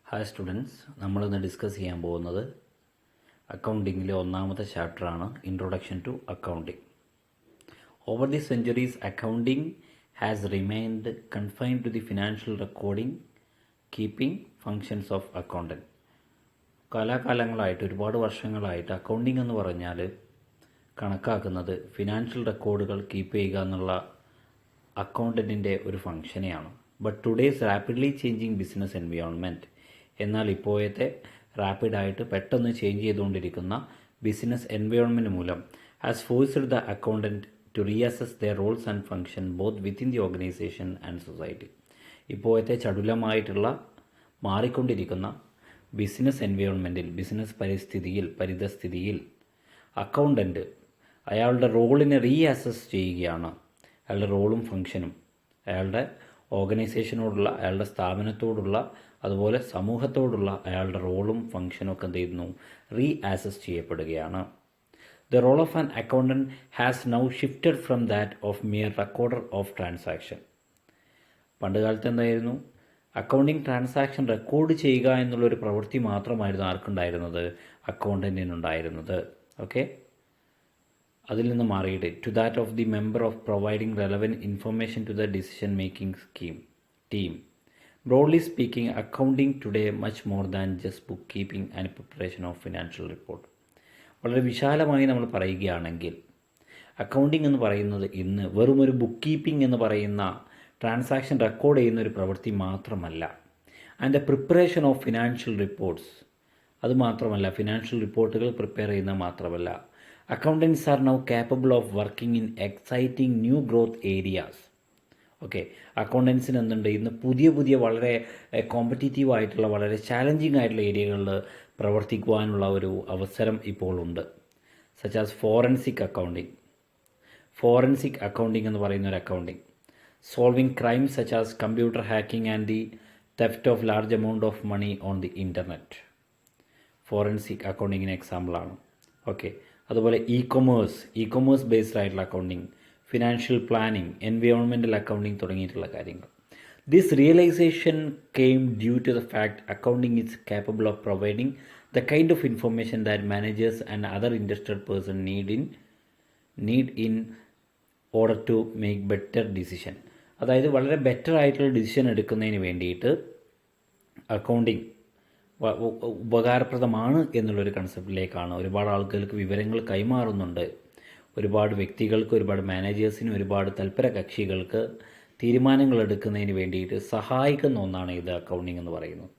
Hi students, നമ്മളിന്ന് discuss ചെയ്യാൻ പോകുന്നത് അക്കൗണ്ടിങ്ങിലെ ഒന്നാമത്തെ ചാപ്റ്ററാണ് introduction to accounting. Over the centuries accounting has remained confined to the financial recording keeping functions of accountant. കാലാകാലങ്ങളായിട്ട് ഒരുപാട് വർഷങ്ങളായിട്ട് അക്കൗണ്ടിങ് എന്ന് പറഞ്ഞാൽ കണക്കാക്കുന്നത് ഫിനാൻഷ്യൽ റെക്കോർഡുകൾ കീപ്പ് ചെയ്യുക എന്നുള്ള അക്കൗണ്ടൻറ്റിൻ്റെ ഒരു ഫങ്ഷനെയാണ്. But today's rapidly changing business environment, എന്നാൽ ഇപ്പോഴത്തെ റാപ്പിഡായിട്ട് പെട്ടെന്ന് ചേഞ്ച് ചെയ്തുകൊണ്ടിരിക്കുന്ന ബിസിനസ് എൻവയോൺമെൻറ്റ് മൂലം has forced the accountant to reassess their roles and function both within the organisation and society. ഇപ്പോഴത്തെ ചടുലമായിട്ടുള്ള മാറിക്കൊണ്ടിരിക്കുന്ന ബിസിനസ് എൻവയോൺമെൻറ്റിൽ, ബിസിനസ് പരിതസ്ഥിതിയിൽ അക്കൗണ്ടൻറ്റ് അയാളുടെ റോളിനെ റീഅസസ് ചെയ്യുകയാണ്. അയാളുടെ റോളും ഫങ്ഷനും അയാളുടെ ഓർഗനൈസേഷനോടുള്ള, അയാളുടെ സ്ഥാപനത്തോടുള്ള, അതുപോലെ സമൂഹത്തോടുള്ള അയാളുടെ റോളും ഫങ്ഷനും ഒക്കെ എന്ത് ചെയ്യുന്നു? റീഅസസ് ചെയ്യപ്പെടുകയാണ്. The role of an accountant has now shifted from that of mere recorder of transaction. പണ്ട് കാലത്ത് എന്തായിരുന്നു? അക്കൗണ്ടിങ് ട്രാൻസാക്ഷൻ റെക്കോർഡ് ചെയ്യുക എന്നുള്ളൊരു പ്രവൃത്തി മാത്രമായിരുന്നു ആർക്കുണ്ടായിരുന്നത്? അക്കൗണ്ടൻറ്റിനുണ്ടായിരുന്നത്. ഓക്കെ, അതിൽ നിന്ന് മാറിയിട്ട് to that of the member of providing relevant information to the decision making team. Broadly speaking, accounting today much more than just bookkeeping and preparation of financial report. വളരെ വിശാലമായി നമ്മൾ പറയുകയാണെങ്കിൽ അക്കൗണ്ടിങ് എന്ന് പറയുന്നത് ഇന്ന് വെറും ഒരു ബുക്ക് കീപ്പിംഗ് എന്ന് പറയുന്ന ട്രാൻസാക്ഷൻ റെക്കോർഡ് ചെയ്യുന്ന ഒരു പ്രവൃത്തി മാത്രമല്ല. And the preparation of financial reports, അതുമാത്രമല്ല, ഫിനാൻഷ്യൽ റിപ്പോർട്ടുകൾ പ്രിപ്പയർ ചെയ്യുന്നത് മാത്രമല്ല, accountants are now capable of working in exciting new growth areas. Okay, അക്കൗണ്ടൻസിന് എന്തുണ്ട്? ഇന്ന് പുതിയ വളരെ കോമ്പറ്റീറ്റീവ് ആയിട്ടുള്ള, വളരെ ചാലഞ്ചിങ് ആയിട്ടുള്ള ഏരിയകളിൽ പ്രവർത്തിക്കുവാനുള്ള ഒരു അവസരം ഇപ്പോൾ ഉണ്ട്. സച്ച് ആസ് ഫോറൻസിക് അക്കൗണ്ടിങ് എന്ന് പറയുന്ന ഒരു accounting, solving crimes such as computer hacking and the theft of large amount of money on the internet. Forensic അക്കൗണ്ടിങ്ങിന് എക്സാമ്പിളാണ്. ഓക്കെ, അതുപോലെ ഇ കൊമേഴ്സ് ബേസ്ഡ് ആയിട്ടുള്ള accounting, financial planning, environmental accounting തുടങ്ങിയിട്ടുള്ള കാര്യങ്ങൾ. This realisation came due to the fact accounting is capable of providing the kind of information that managers and other interested person need in order to make better decision. അതായത് വളരെ better ആയിട്ടുള്ള decision എടുക്കുന്നതിന് വേണ്ടിയിട്ട് accounting ഉപകാരപ്രദമാണ് എന്നുള്ളൊരു കൺസെപ്റ്റിലേക്കാണ് ഒരുപാട് ആളുകൾക്ക് വിവരങ്ങൾ കൈമാറുന്നുണ്ട്. ഒരുപാട് വ്യക്തികൾക്ക്, ഒരുപാട് മാനേജേഴ്സിന്, ഒരുപാട് തൽപര കക്ഷികൾക്ക് തീരുമാനങ്ങൾ എടുക്കുന്നതിന് വേണ്ടിയിട്ട് സഹായിക്കുന്ന ഒന്നാണ് ഇത് അക്കൗണ്ടിങ് എന്ന് പറയുന്നത്.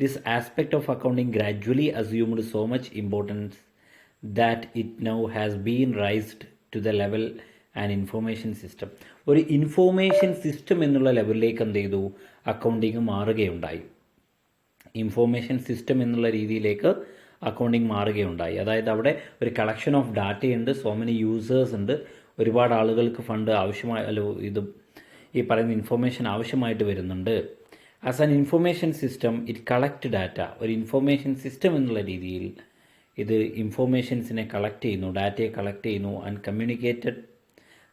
This aspect of accounting gradually assumed so much importance that it now has been raised to the level and information system. ഒരു ഇൻഫോർമേഷൻ സിസ്റ്റം എന്നുള്ള ലെവലിലേക്ക് എന്ത് ചെയ്തു? അക്കൗണ്ടിങ് മാറുകയുണ്ടായി. ഇൻഫോർമേഷൻ സിസ്റ്റം എന്നുള്ള രീതിയിലേക്ക് അക്കൗണ്ടിങ് മാറുകയുണ്ടായി. അതായത് അവിടെ ഒരു കളക്ഷൻ ഓഫ് ഡാറ്റയുണ്ട്, സോ മെനി യൂസേഴ്സ് ഉണ്ട്, ഒരുപാട് ആളുകൾക്ക് ഫണ്ട് ഈ പറയുന്ന ഇൻഫോർമേഷൻ ആവശ്യമായിട്ട് വരുന്നുണ്ട്. As an information system it collect data. ഒരു ഇൻഫോർമേഷൻ സിസ്റ്റം എന്നുള്ള രീതിയിൽ ഇത് ഇൻഫോർമേഷൻസിനെ കളക്ട് ചെയ്യുന്നു, ഡാറ്റയെ കളക്ട് ചെയ്യുന്നു ആൻഡ്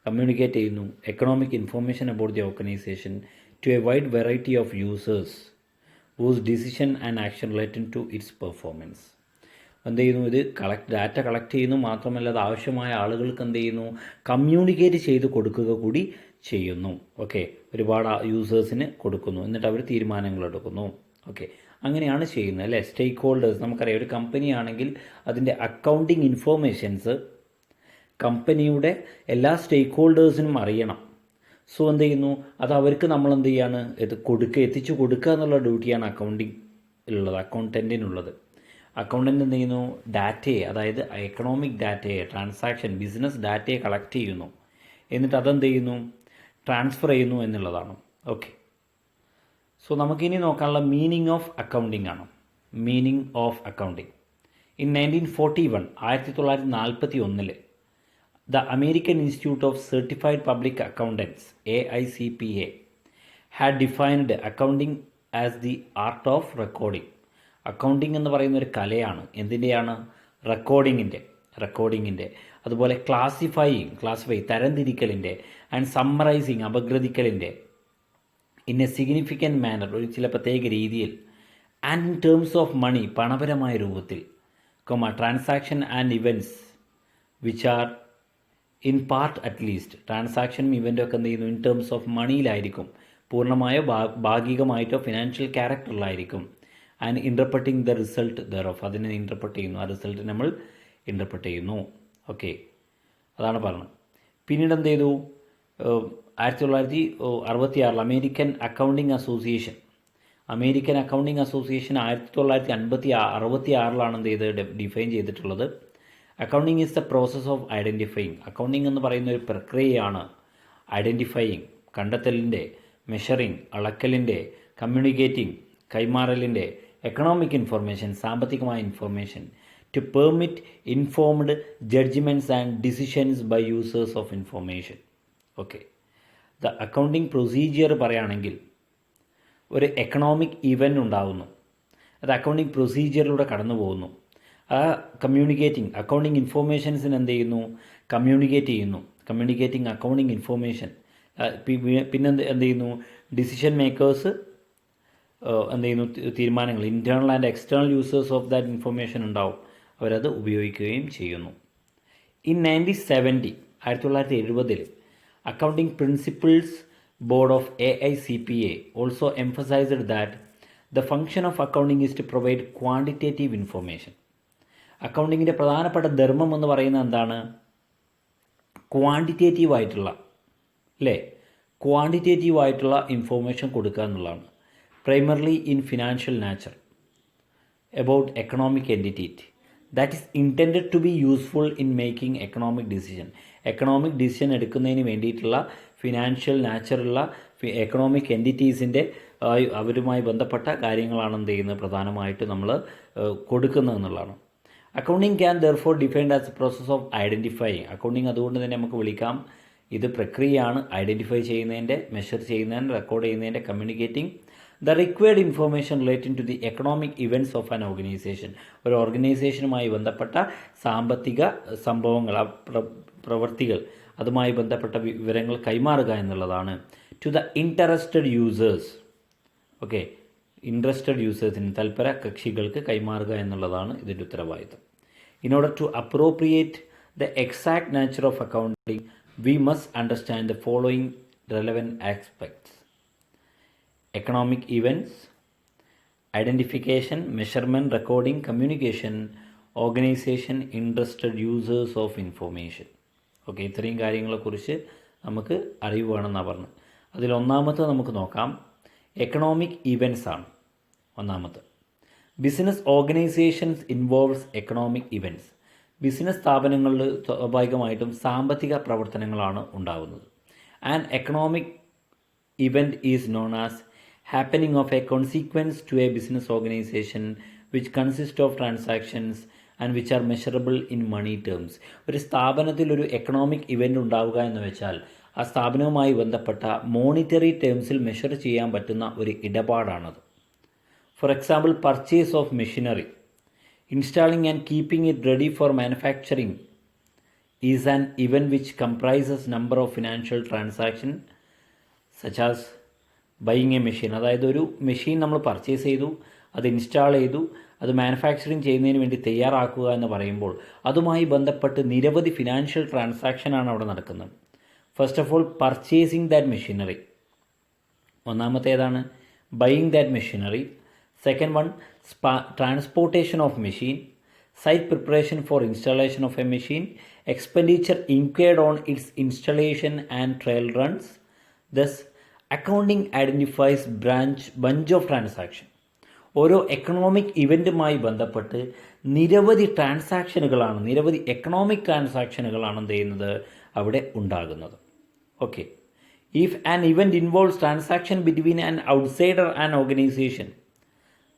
കമ്മ്യൂണിക്കേറ്റ് ചെയ്യുന്നു economic information about the organisation to a wide variety of users whose decision and action related to its performance. എന്ത് ചെയ്യുന്നു? ഇത് ഡാറ്റ കളക്ട് ചെയ്യുന്നു, മാത്രമല്ല അത് ആവശ്യമായ ആളുകൾക്ക് എന്ത് ചെയ്യുന്നു? കമ്മ്യൂണിക്കേറ്റ് ചെയ്ത് കൊടുക്കുക കൂടി ചെയ്യുന്നു. ഓക്കെ, ഒരുപാട് യൂസേഴ്സിന് കൊടുക്കുന്നു, എന്നിട്ട് അവർ തീരുമാനങ്ങൾ എടുക്കുന്നു. ഓക്കെ, അങ്ങനെയാണ് ചെയ്യുന്നത് അല്ലേ? സ്റ്റേക്ക് ഹോൾഡേഴ്സ്, നമുക്കറിയാം, ഒരു കമ്പനി ആണെങ്കിൽ അതിൻ്റെ അക്കൗണ്ടിങ് ഇൻഫോർമേഷൻസ് കമ്പനിയുടെ എല്ലാ സ്റ്റേക്ക് ഹോൾഡേഴ്സിനും അറിയണം. സോ എന്ത് ചെയ്യുന്നു? അത് അവർക്ക് നമ്മൾ എന്ത് ചെയ്യാണ്? എത്തിച്ചു കൊടുക്കുക എന്നുള്ള ഡ്യൂട്ടിയാണ് അക്കൗണ്ടൻറ്റിനുള്ളത്. അക്കൗണ്ടൻറ്റ് എന്ത് ചെയ്യുന്നു? ഡാറ്റയെ, അതായത് എക്കണോമിക് ഡാറ്റയെ, ട്രാൻസാക്ഷൻ, ബിസിനസ് ഡാറ്റയെ കളക്ട് ചെയ്യുന്നു, എന്നിട്ട് അതെന്ത് ചെയ്യുന്നു? ട്രാൻസ്ഫർ ചെയ്യുന്നു എന്നുള്ളതാണ്. ഓക്കെ, സോ നമുക്കിനി നോക്കാനുള്ള മീനിങ് ഓഫ് അക്കൗണ്ടിങ് ആണ്. Meaning of accounting in 1941 The American Institute of Certified Public Accountants (AICPA) had defined accounting as the art of recording. Accounting എന്ന് പറയുന്ന ഒരു കലയാണ്. എന്തിൻ്റെയാണ്? റെക്കോർഡിങ്ങിൻ്റെ. അതുപോലെ ക്ലാസിഫൈ തരംതിരിക്കലിൻ്റെ, ആൻഡ് സമ്മറൈസിങ് അപഗ്രഥിക്കലിൻ്റെ ഇൻ എ സിഗ്നിഫിക്കൻറ്റ് മാനർ, ഒരു ചില പ്രത്യേക രീതിയിൽ, and in terms of money, പണപരമായ രൂപത്തിൽ, transaction and events which are in part at least, ട്രാൻസാക്ഷനും ഇവൻറ്റും ഒക്കെ എന്ത് ചെയ്യുന്നു, ഇൻ ടേംസ് ഓഫ് മണിയിലായിരിക്കും, പൂർണ്ണമായോ ഭാഗികമായിട്ടോ ഫിനാൻഷ്യൽ ക്യാരക്ടറിലായിരിക്കും. And interpreting the result thereof, അതിനെ ഇൻ്റർപ്രറ്റ് ചെയ്യുന്നു, ആ റിസൾട്ട് നമ്മൾ ഇൻ്റർപ്രറ്റ് ചെയ്യുന്നു. ഓക്കെ, അതാണ് പറഞ്ഞത്. പിന്നീട് എന്ത് ചെയ്തു, 1966 അമേരിക്കൻ അക്കൗണ്ടിങ് അസോസിയേഷൻ 1966 എന്ത് ചെയ്ത് ഡിഫൈൻ ചെയ്തിട്ടുള്ളത്, accounting is the process of identifying, accounting എന്ന് പറയുന്ന ഒരു പ്രക്രിയയാണ്. ഐഡൻറ്റിഫൈയിങ് കണ്ടെത്തലിൻ്റെ, മെഷറിങ് അളക്കലിൻ്റെ, കമ്മ്യൂണിക്കേറ്റിംഗ് കൈമാറലിൻ്റെ, എക്കണോമിക് ഇൻഫർമേഷൻ സാമ്പത്തികമായ information, to permit informed judgements and decisions by users of information. Okay, the accounting procedure പറയുകയാണെങ്കിൽ ഒരു എക്കണോമിക് ഇവൻ്റ് ഉണ്ടാകുന്നു, അത് അക്കൗണ്ടിങ് പ്രൊസീജിയറിലൂടെ കടന്നു പോകുന്നു. ആ കമ്മ്യൂണിക്കേറ്റിംഗ് അക്കൗണ്ടിങ് ഇൻഫോർമേഷൻസിന് എന്ത് ചെയ്യുന്നു, കമ്മ്യൂണിക്കേറ്റ് ചെയ്യുന്നു, കമ്മ്യൂണിക്കേറ്റിംഗ് അക്കൗണ്ടിങ് ഇൻഫോർമേഷൻ. പിന്നെ എന്ത് ചെയ്യുന്നു, ഡിസിഷൻ മേക്കേഴ്സ് എന്ത് ചെയ്യുന്നു, തീരുമാനങ്ങൾ, internal and external users of that information ഉണ്ടാവും, അവരത് ഉപയോഗിക്കുകയും ചെയ്യുന്നു. In 1970 accounting principles board of AICPA also emphasised that the function of accounting is to provide quantitative information. അക്കൗണ്ടിങ്ങിൻ്റെ പ്രധാനപ്പെട്ട ധർമ്മം എന്ന് പറയുന്നത് എന്താണ്, ക്വാണ്ടിറ്റേറ്റീവ് ആയിട്ടുള്ള, അല്ലേ, ക്വാണ്ടിറ്റേറ്റീവ് ആയിട്ടുള്ള ഇൻഫോർമേഷൻ കൊടുക്കുക എന്നുള്ളതാണ്. Primarily in financial nature about economic entity that is intended to be useful in making economic decision. Economic decision എടുക്കുന്നതിന് വേണ്ടിയിട്ടുള്ള ഫിനാൻഷ്യൽ നാച്ചറുള്ള എക്കണോമിക് എൻറ്റിറ്റീസിൻ്റെ അവരുമായി ബന്ധപ്പെട്ട കാര്യങ്ങളാണ് എന്ത് ചെയ്യുന്നത്, പ്രധാനമായിട്ട് നമ്മൾ കൊടുക്കുന്നത് എന്നുള്ളതാണ്. Accounting can therefore defined as A process of identifying. Accounting അതുകൊണ്ട് തന്നെ നമുക്ക് വിളിക്കാം, ഇത് പ്രക്രിയയാണ്, ഐഡൻറ്റിഫൈ ചെയ്യുന്നതിൻ്റെ, മെഷർ ചെയ്യുന്നതിൻ്റെ, റെക്കോർഡ് ചെയ്യുന്നതിൻ്റെ, communicating the required information relating to the economic events of an organisation. ഒരു ഓർഗനൈസേഷനുമായി ബന്ധപ്പെട്ട സാമ്പത്തിക സംഭവങ്ങൾ, പ്രവൃത്തികൾ, അതുമായി ബന്ധപ്പെട്ട വിവരങ്ങൾ കൈമാറുക എന്നുള്ളതാണ്. To the interested users, okay, interested യൂസേഴ്സിന്, തൽപര കക്ഷികൾക്ക് കൈമാറുക എന്നുള്ളതാണ് ഇതിൻ്റെ ഉത്തരവാദിത്തം. In order to appropriate the exact nature of accounting we must understand the following relevant aspects: economic events, identification, measurement, recording, communication, organization, interested users of information. Okay, ഇത്രയും കാര്യങ്ങളെക്കുറിച്ച് നമുക്ക് അറിവ് വേണമെന്നാണ് പറഞ്ഞത്. അതിലൊന്നാമത്തെ നമുക്ക് നോക്കാം, എക്കണോമിക് ഇവൻറ്റ്സ് ആണ് ഒന്നാമത്തെ. Business organisations involves economic events. Business സ്ഥാപനങ്ങളിൽ സ്വാഭാവികമായിട്ടും സാമ്പത്തിക പ്രവർത്തനങ്ങളാണ് ഉണ്ടാകുന്നത്. And economic event is known as happening of a consequence to a business organization which consists of transactions and which are measurable in money terms. ഒരു സ്ഥാപനത്തിൽ ഒരു economic event ഉണ്ടാവുക എന്ന് വെച്ചാൽ ആ സ്ഥാപനവുമായി ബന്ധപ്പെട്ട മോണിറ്ററി ടേംസിൽ മെഷർ ചെയ്യാൻ പറ്റുന്ന ഒരു ഇടപാടാണത്. For example, purchase of machinery, installing and keeping it ready for manufacturing is an event which comprises number of financial transaction such as buying a machine. അതായത് ഒരു മെഷീൻ നമ്മൾ പർച്ചേസ് ചെയ്തു, അത് ഇൻസ്റ്റാൾ ചെയ്തു, അത് മാനുഫാക്ചറിങ് ചെയ്യുന്നതിന് വേണ്ടി തയ്യാറാക്കുക എന്ന് പറയുമ്പോൾ അതുമായി ബന്ധപ്പെട്ട് നിരവധി ഫിനാൻഷ്യൽ ട്രാൻസാക്ഷനാണ് അവിടെ നടക്കുന്നത്. First of all, purchasing that machinery, ഒന്നാമത്തേതാണ് buying that machinery. Second one, transportation of machine, site preparation for installation of a machine, expenditure incurred on its installation and trial runs. Thus accounting identifies bunch of transaction. ഓരോ economic ഇവൻറ്റുമായി ബന്ധപ്പെട്ട് നിരവധി ട്രാൻസാക്ഷനുകളാണ്, നിരവധി economic ട്രാൻസാക്ഷനുകളാണ് എന്ത് ചെയ്യുന്നത്, അവിടെ ഉണ്ടാകുന്നത്. Okay, if an event involves transaction between an outsider and organisation,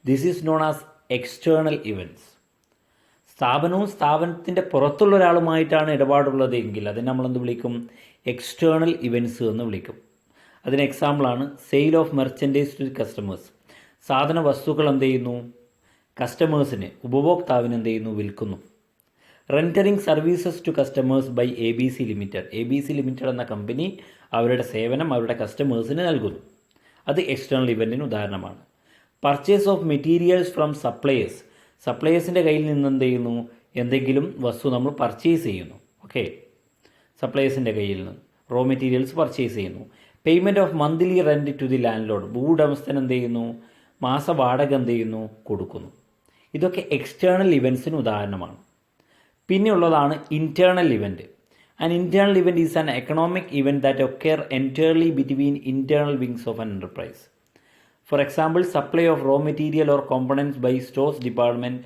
this is known as external events. സ്ഥാപനവും സ്ഥാപനത്തിൻ്റെ പുറത്തുള്ള ഒരാളുമായിട്ടാണ് ഇടപാടുള്ളത് എങ്കിൽ അതിനെ നമ്മളെന്ത് വിളിക്കും, എക്സ്റ്റേണൽ ഇവൻറ്റ്സ് എന്ന് വിളിക്കും. അതിന് എക്സാമ്പിളാണ് sale of merchandise to customers. സാധന വസ്തുക്കൾ എന്ത് ചെയ്യുന്നു, കസ്റ്റമേഴ്സിന്, ഉപഭോക്താവിന് എന്ത് ചെയ്യുന്നു, വിൽക്കുന്നു. Rendering services to customers by ABC limited. ABC limited എന്ന കമ്പനി അവരുടെ സേവനം അവരുടെ കസ്റ്റമേഴ്സിന് നൽകുന്നു. അത് എക്സ്റ്റേണൽ ഇവൻറ്റിന് ഉദാഹരണമാണ്. Purchase of materials from suppliers, സപ്ലയേഴ്സിൻ്റെ കയ്യിൽ നിന്ന് എന്ത് ചെയ്യുന്നു, എന്തെങ്കിലും വസ്തു നമ്മൾ പർച്ചേസ് ചെയ്യുന്നു. ഓക്കെ, സപ്ലയേഴ്സിൻ്റെ കയ്യിൽ നിന്ന് റോ മെറ്റീരിയൽസ് പർച്ചേസ് ചെയ്യുന്നു. Payment of monthly rent to the landlord, ഭൂവുടമസ്ഥൻ എന്ത് ചെയ്യുന്നു, മാസ വാടക എന്ത് ചെയ്യുന്നു, കൊടുക്കുന്നു. ഇതൊക്കെ എക്സ്റ്റേണൽ ഇവൻറ്റ്സിന് ഉദാഹരണമാണ്. പിന്നെയുള്ളതാണ് internal event. An internal event is an economic event that occur entirely between internal wings of an enterprise. For example, supply of raw material or components by stores department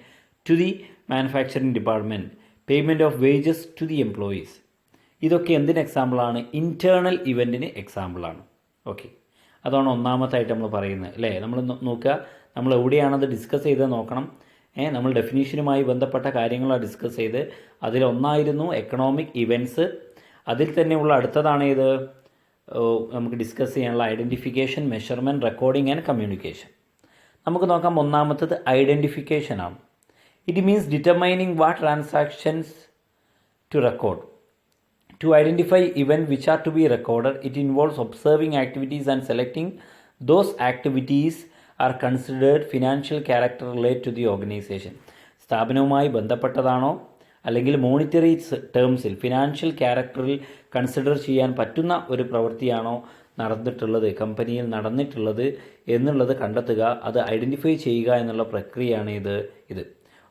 to the manufacturing department, payment of wages to the employees. ഇതൊക്കെ എന്തിന് എക്സാമ്പിളാണ്, internal ഇവൻറ്റിന് എക്സാമ്പിളാണ്. Okay, അതാണ് ഒന്നാമത്തായിട്ട് നമ്മൾ പറയുന്നത് അല്ലേ. നമ്മൾ നോക്കുക, നമ്മൾ എവിടെയാണത് ഡിസ്കസ് ചെയ്ത് നോക്കണം. നമ്മൾ ഡെഫിനീഷനുമായി ബന്ധപ്പെട്ട കാര്യങ്ങളാണ് ഡിസ്കസ് ചെയ്ത്, അതിലൊന്നായിരുന്നു എക്കണോമിക് ഇവൻറ്റ്സ്. അതിൽ തന്നെയുള്ള അടുത്തതാണ് ഇത് നമുക്ക് ഡിസ്കസ് ചെയ്യാനുള്ള identification, measurement, recording and communication. നമുക്ക് നോക്കാം. ഒന്നാമത്തത് ഐഡൻറ്റിഫിക്കേഷൻ ആണ്. It means determining what transactions to record. To identify events which are to be recorded, it involves observing activities and selecting those activities are considered financial character related to the organization. സ്ഥാപനവുമായി ബന്ധപ്പെട്ടതാണോ അല്ലെങ്കിൽ monetary ടേംസിൽ financial ക്യാരക്ടറിൽ consider ചെയ്യാൻ പറ്റുന്ന ഒരു പ്രവൃത്തിയാണോ നടന്നിട്ടുള്ളത്, കമ്പനിയിൽ നടന്നിട്ടുള്ളത് എന്നുള്ളത് കണ്ടെത്തുക, അത് ഐഡൻറ്റിഫൈ ചെയ്യുക എന്നുള്ള പ്രക്രിയയാണ് ഇത്.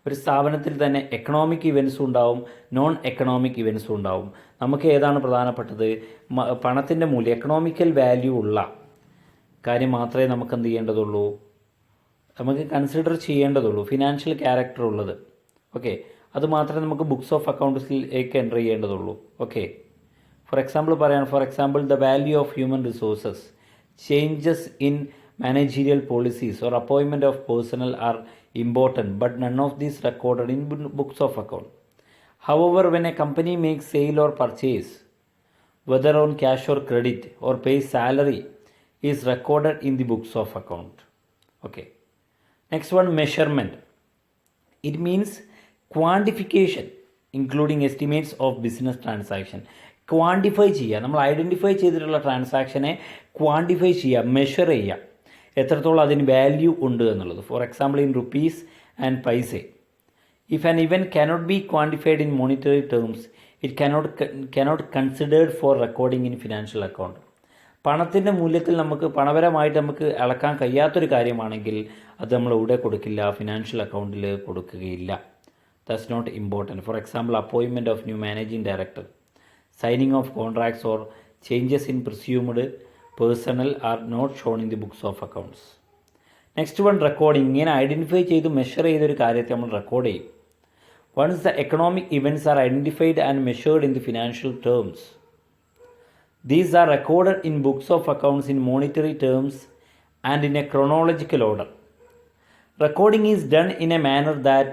ഒരു സ്ഥാപനത്തിൽ തന്നെ എക്കണോമിക് ഇവൻറ്റ്സും ഉണ്ടാവും, നോൺ എക്കണോമിക് ഇവൻറ്റ്സും ഉണ്ടാവും. നമുക്ക് ഏതാണ് പ്രധാനപ്പെട്ടത്, പണത്തിൻ്റെ മൂല്യം, എക്കണോമിക്കൽ വാല്യൂ ഉള്ള കാര്യം മാത്രമേ നമുക്ക് എന്ത് ചെയ്യേണ്ടതുള്ളൂ, നമുക്ക് കൺസിഡർ ചെയ്യേണ്ടതുള്ളൂ, ഫിനാൻഷ്യൽ ക്യാരക്ടർ ഉള്ളത്. ഓക്കെ, അത് മാത്രമേ നമുക്ക് ബുക്സ് ഓഫ് അക്കൗണ്ട്സിലേക്ക് എൻ്റർ ചെയ്യേണ്ടതുള്ളൂ. Okay, for example the value of human resources, changes in managerial policies or appointment of personnel are important, but none of these recorded in books of account. However, when a company makes sale or purchase, whether on cash or credit, or pays salary, is recorded in the books of account. Okay. Next one, measurement. It means quantification, including estimates of business transaction. Quantify ചെയ്യുക, നമ്മൾ identify ചെയ്തിട്ടുള്ള ട്രാൻസാക്ഷനെ quantify ചെയ്യുക, measure ചെയ്യുക, എത്രത്തോളം അതിന് value ഉണ്ട് എന്നുള്ളത്. For example in rupees and paisa. If an event cannot be quantified in monetary terms, it cannot considered for recording in financial account. പണത്തിൻ്റെ മൂല്യത്തിൽ പണപരമായിട്ട് നമുക്ക് അളക്കാൻ കഴിയാത്തൊരു കാര്യമാണെങ്കിൽ അത് നമ്മൾ എവിടെ കൊടുക്കില്ല, ഫിനാൻഷ്യൽ അക്കൗണ്ടിൽ കൊടുക്കുകയില്ല. That's not important. For example appointment of new managing director, signing of contracts or changes in presumed personnel are not shown in the books of accounts. Next one, recording. ഇങ്ങനെ ഐഡൻറ്റിഫൈ ചെയ്ത് measure ചെയ്തൊരു കാര്യത്തെ നമ്മൾ record ചെയ്യും. Once the economic events are identified and measured in the financial terms, these are recorded in books of accounts in monetary terms and in a chronological order. Recording is done in a manner that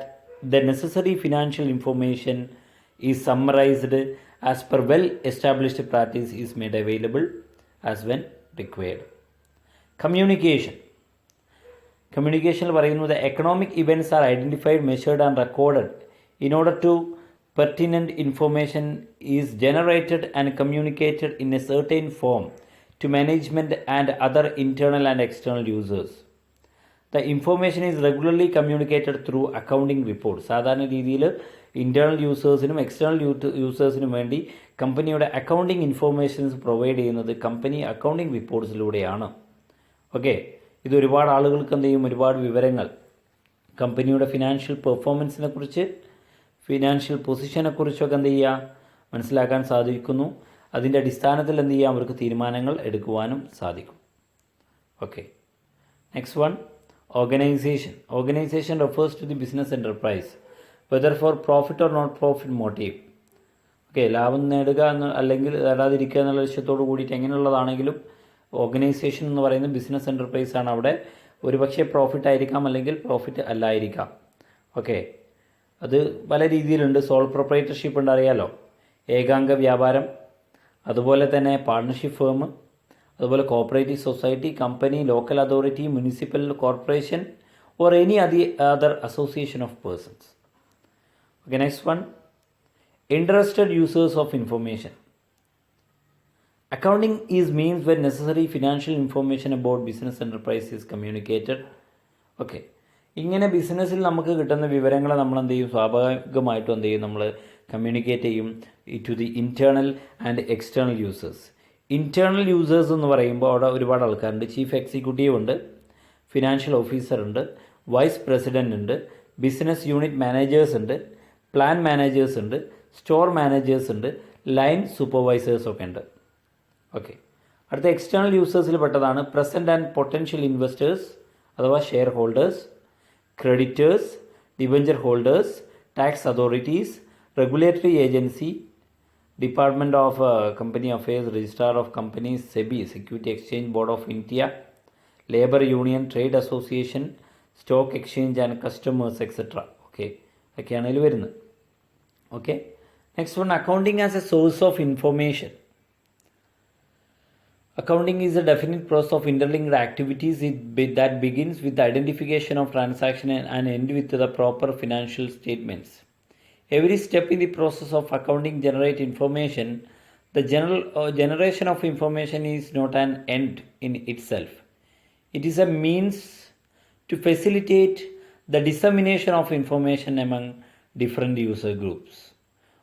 the necessary financial information is summarized as per well-established practice is made available as when required. Communication. Communication പറയുന്നത് the economic events are identified, measured and recorded in order to pertinent information is generated and communicated in a certain form to management and other internal and external users. The information is regularly communicated through accounting reports. സാധാരണ രീതിയിൽ internal യൂസേഴ്സിനും external യൂസേഴ്സിനും വേണ്ടി കമ്പനിയുടെ accounting informations provide ചെയ്യുന്നത് company accounting റിപ്പോർട്ട്സിലൂടെയാണ്. Okay, ഇത് ഒരുപാട് ആളുകൾക്ക് എന്ത് ചെയ്യും, ഒരുപാട് വിവരങ്ങൾ കമ്പനിയുടെ ഫിനാൻഷ്യൽ പെർഫോമൻസിനെ കുറിച്ച്, ഫിനാൻഷ്യൽ പൊസിഷനെക്കുറിച്ചൊക്കെ എന്ത് ചെയ്യുക, മനസ്സിലാക്കാൻ സാധിക്കുന്നു. അതിൻ്റെ അടിസ്ഥാനത്തിൽ എന്ത് ചെയ്യാം, അവർക്ക് തീരുമാനങ്ങൾ എടുക്കുവാനും സാധിക്കും. Okay, next one, organisation. Organisation refers to the business enterprise whether for profit or not profit motive. Okay, ലാഭം നേടുക അല്ലെങ്കിൽ നേടാതിരിക്കുക എന്നുള്ള ലക്ഷ്യത്തോട് കൂടിയിട്ട് എങ്ങനെയുള്ളതാണെങ്കിലും ഓർഗനൈസേഷൻ എന്ന് പറയുന്നത് ബിസിനസ് എൻ്റർപ്രൈസ് ആണ്. അവിടെ ഒരുപക്ഷെ പ്രോഫിറ്റ് ആയിരിക്കാം അല്ലെങ്കിൽ പ്രോഫിറ്റ് അല്ലായിരിക്കാം. ഓക്കെ, അത് പല രീതിയിലുണ്ട്. സോൾ പ്രൊപ്രൈറ്റർഷിപ്പ് ഉണ്ട്, അറിയാലോ, ഏകാംഗ വ്യാപാരം, അതുപോലെ തന്നെ പാർട്ണർഷിപ്പ് ഫേം, അതുപോലെ cooperative society, company, local authority, municipal corporation or any other association of persons. Okay, next one, interested users of information. Accounting is means where necessary financial information about business enterprise is communicated okay, ഇങ്ങനെ ബിസിനസ്സിൽ നമുക്ക് കിട്ടുന്ന വിവരങ്ങൾ നമ്മൾ എന്ത് ചെയ്യും, സ്വാഭാവികമായിട്ടും എന്ത് ചെയ്യും, നമ്മൾ കമ്മ്യൂണിക്കേറ്റ് ചെയ്യും to the internal and external users. Internal users എന്ന് പറയുമ്പോൾ അവിടെ ഒരുപാട് ആൾക്കാരുണ്ട്. ചീഫ് എക്സിക്യൂട്ടീവ് ഉണ്ട്, ഫിനാൻഷ്യൽ ഓഫീസർ ഉണ്ട്, വൈസ് പ്രസിഡൻ്റ് ഉണ്ട്, ബിസിനസ് യൂണിറ്റ് മാനേജേഴ്സ് ഉണ്ട്, പ്ലാൻ മാനേജേഴ്സ് ഉണ്ട്, സ്റ്റോർ മാനേജേഴ്സ് ഉണ്ട്, ലൈൻ സൂപ്പർവൈസേഴ്സ് ഒക്കെ ഉണ്ട്. ഓക്കെ, അടുത്ത എക്സ്റ്റേണൽ യൂസേഴ്സിൽ പെട്ടതാണ് പ്രസൻറ്റ് ആൻഡ് പൊട്ടൻഷ്യൽ ഇൻവെസ്റ്റേഴ്സ് അഥവാ shareholders, creditors, debenture holders, tax authorities, regulatory agency, department of company affairs, registrar of companies, SEBI, security exchange board of India, labour union, trade association, stock exchange and customers etcetera. Okay, ഒക്കെയാണ് ഇതിൽ വരുന്നത്. Okay, next one, accounting as A source of information. Accounting is a definite process of interlinked activities that begins with the identification of transaction and end with the proper financial statements. Every step in the process of accounting generates information. The generation of information is not an end in itself. It is a means to facilitate the dissemination of information among different user groups.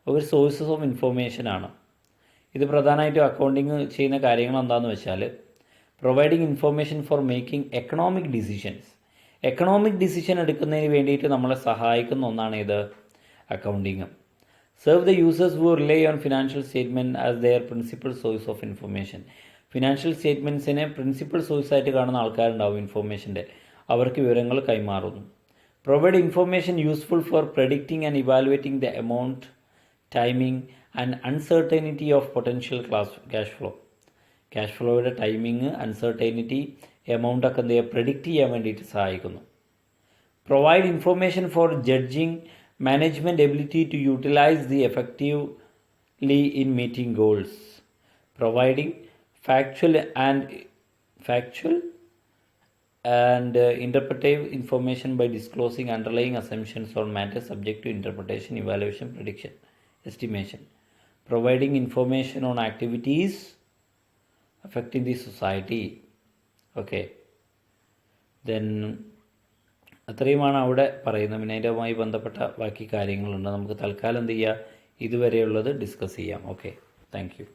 Our sources of information ആണ്. ഇത് പ്രധാനമായിട്ടും accounting ചെയ്യുന്ന കാര്യങ്ങൾ എന്താണെന്ന് വെച്ചാൽ, providing information for making economic decisions. Economic decision എടുക്കുന്നതിന് വേണ്ടിയിട്ട് നമ്മളെ സഹായിക്കുന്ന ഒന്നാണ് ഇത് accounting. Serve the users who rely on financial statement as their principal source of information. Financial സ്റ്റേറ്റ്മെൻറ്റ്സിനെ പ്രിൻസിപ്പൽ സോഴ്സായിട്ട് കാണുന്ന ആൾക്കാരുണ്ടാവും ഇൻഫർമേഷൻ്റെ, അവർക്ക് വിവരങ്ങൾ കൈമാറുന്നു. Provide information useful for predicting and evaluating the amount, timing and uncertainty of potential cash flow. Cash ഫ്ലോയുടെ timing, uncertainty, amount ഒക്കെ എന്ത് ചെയ്യുക, പ്രെഡിക്റ്റ് ചെയ്യാൻ വേണ്ടിയിട്ട് സഹായിക്കുന്നു. Provide information for judging management ability to utilise the effectively in meeting goals. Providing factual and interpretive information by disclosing underlying assumptions on matters subject to interpretation, evaluation, prediction, estimation. Providing information on activities affecting the society. Okay, then അത്രയുമാണ് അവിടെ പറയുന്നത്. പിന്നെ അതിൻ്റെതുമായി ബന്ധപ്പെട്ട ബാക്കി കാര്യങ്ങളുണ്ട്. നമുക്ക് തൽക്കാലം എന്ത് ചെയ്യുക, ഇതുവരെയുള്ളത് ഡിസ്കസ് ചെയ്യാം. Okay, thank you.